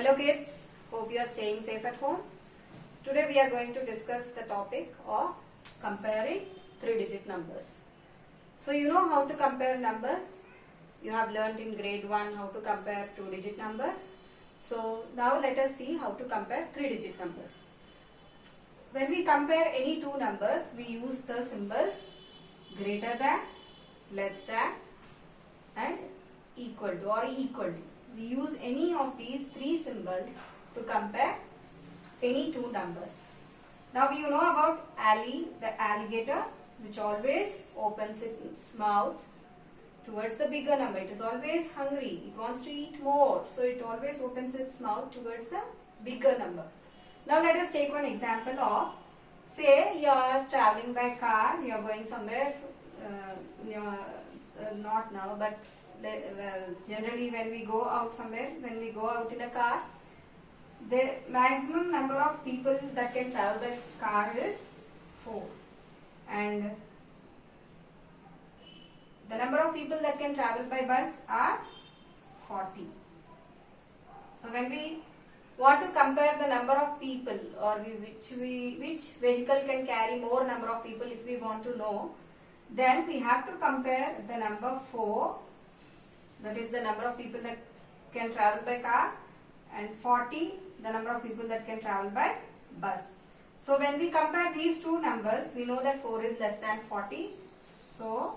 Hello kids, hope you are staying safe at home. Today we are going to discuss the topic of comparing 3-digit numbers. So you know how to compare numbers. You have learnt in grade 1 how to compare 2-digit numbers. So now let us see how to compare 3-digit numbers. When we compare any two numbers, we use the symbols greater than, less than and equal to or equal to. We use any of these three symbols to compare any two numbers. Now you know about Ali, the alligator, which always opens its mouth towards the bigger number. It is always hungry. It wants to eat more. So it always opens its mouth towards the bigger number. Now let us take one example of, say you are traveling by car, you are going somewhere, not now, but generally when we go out somewhere, when we go out in a car, the maximum number of people that can travel by car is 4, and the number of people that can travel by bus are 40. So when we want to compare the number of people or which vehicle can carry more number of people, if we want to know, then we have to compare the number 4, that is the number of people that can travel by car, and 40, the number of people that can travel by bus. So when we compare these two numbers, we know that 4 is less than 40. So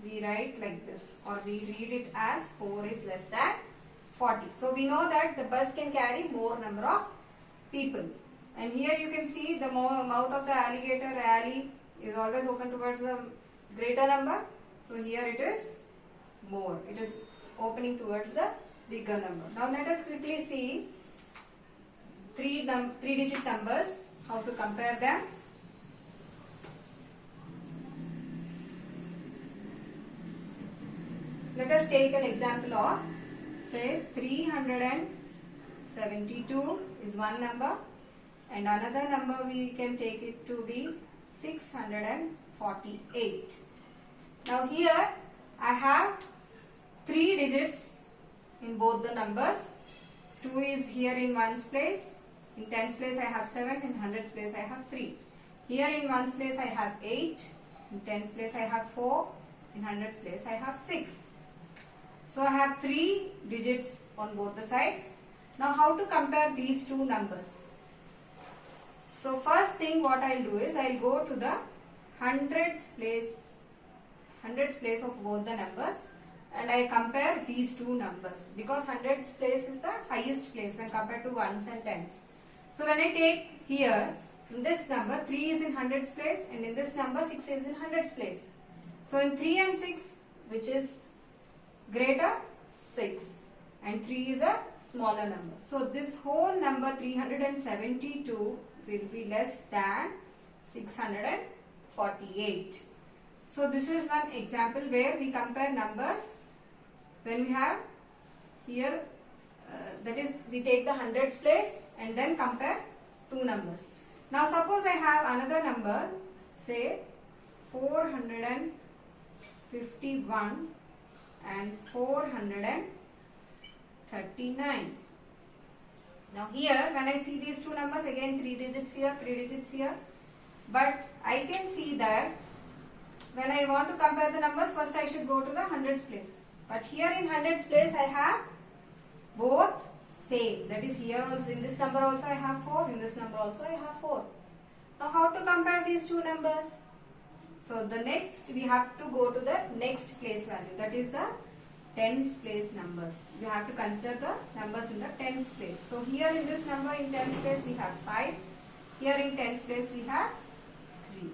we write like this, or we read it as 4 is less than 40. So we know that the bus can carry more number of people. And here you can see the mouth of the alligator, Ali, is always open towards the greater number. So here it is more. It is opening towards the bigger number. Now let us quickly see three-digit numbers, how to compare them. Let us take an example of, say 372 is one number, and another number we can take it to be 648. Now here I have 3 digits in both the numbers. 2 is here in ones place, in tens place I have 7, in hundreds place I have 3. Here in ones place I have 8, in tens place I have 4, in hundreds place I have 6. So I have 3 digits on both the sides. Now how to compare these two numbers? So first thing what I will do is I will go to the hundreds place of both the numbers, and I compare these two numbers, because hundreds place is the highest place when compared to ones and tens. So when I take here, in this number 3 is in hundreds place, and in this number 6 is in hundreds place. So in 3 and 6, which is greater? 6, and 3 is a smaller number. So this whole number 372 will be less than 648. So this is one example where we compare numbers when we have here, that is we take the hundreds place and then compare two numbers. Now suppose I have another number, say 451 and 439. Now here when I see these two numbers, again 3 digits here, 3 digits here, but I can see that when I want to compare the numbers, first I should go to the hundreds place. But here in hundreds place I have both same, that is here also, in this number also I have 4, in this number also I have 4. Now how to compare these two numbers? So the next we have to go to the next place value, that is the tens place numbers. You have to consider the numbers in the tens place. So here in this number in tens place we have 5, here in tens place we have 3.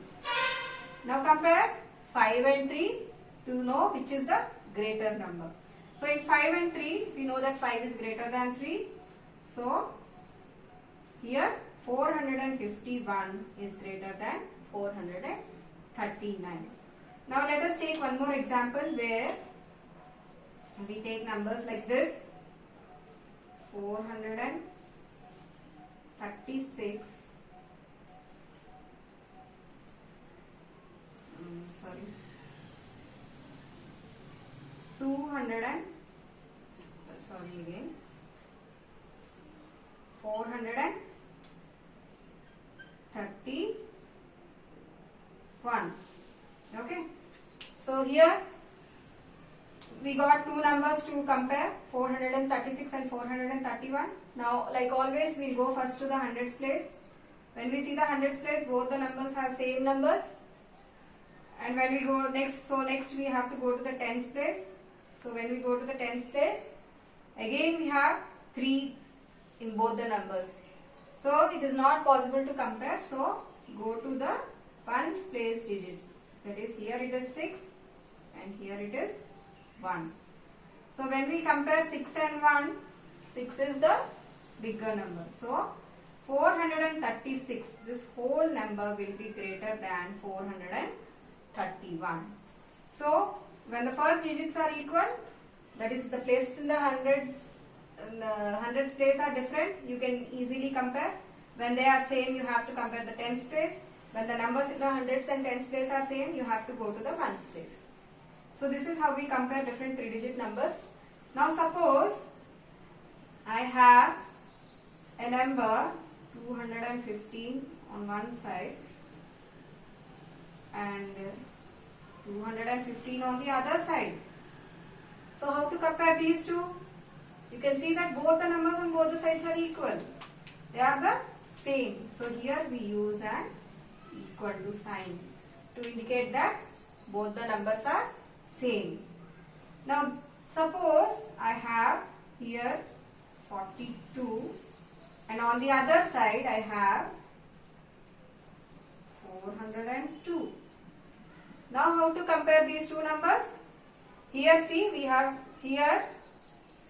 Now compare 5 and 3 to know which is the greater number. So in 5 and 3 we know that 5 is greater than 3. So here 451 is greater than 439. Now let us take one more example where we take numbers like this, 436, 200 and sorry again 431. Okay. So here we got two numbers to compare, 436 and 431. Now, like always, we'll go first to the hundreds place. When we see the hundreds place, both the numbers have same numbers. And when we go next, so next we have to go to the tens place. So when we go to the tens place, again we have 3 in both the numbers. So it is not possible to compare. So go to the ones place digits. That is, here it is 6 and here it is 1. So when we compare 6 and 1, 6 is the bigger number. So 436, this whole number will be greater than 431. So when the first digits are equal, that is the places in the hundreds place are different, you can easily compare. When they are same, you have to compare the tens place. When the numbers in the hundreds and tens place are same, you have to go to the ones place. So this is how we compare different 3-digit numbers. Now suppose I have a number 215 on one side and 215 on the other side. So how to compare these two? You can see that both the numbers on both the sides are equal. They are the same. So here we use an equal to sign to indicate that both the numbers are same. Now suppose I have here 42 and on the other side I have 402. Now how to compare these two numbers? Here see, we have here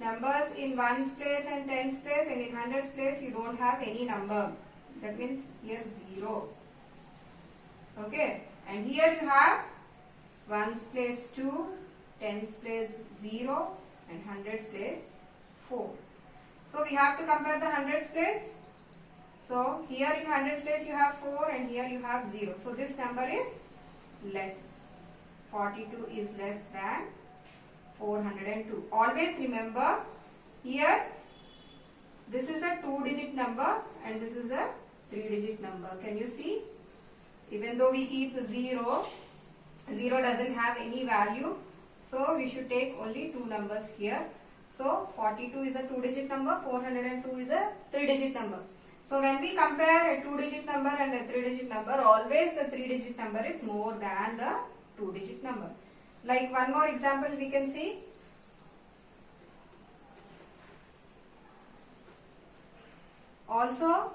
numbers in ones place and tens place, and in hundreds place you don't have any number. That means here 0. Okay, and here you have ones place 2, tens place 0 and hundreds place 4. So we have to compare the hundreds place. So here in hundreds place you have 4 and here you have 0. So this number is less. 42 is less than 402. Always remember, here this is a 2-digit number and this is a 3-digit number. Can you see? Even though we keep 0, 0 doesn't have any value. So we should take only 2 numbers here. So 42 is a 2-digit number, 402 is a 3-digit number. So when we compare a 2-digit number and a 3-digit number, always the 3-digit number is more than the 2-digit number. Like one more example we can see. Also,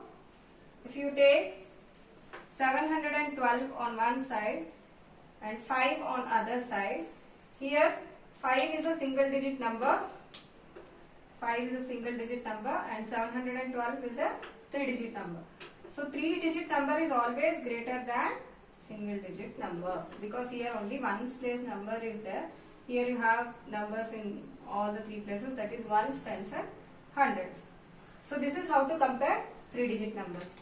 if you take 712 on one side and 5 on other side, here 5 is a single digit number, 5 is a single digit number and 712 is a 3-digit number. So 3-digit number is always greater than single digit number, because here only ones place number is there. Here you have numbers in all the 3 places, that is ones, tens and hundreds. So this is how to compare 3-digit numbers.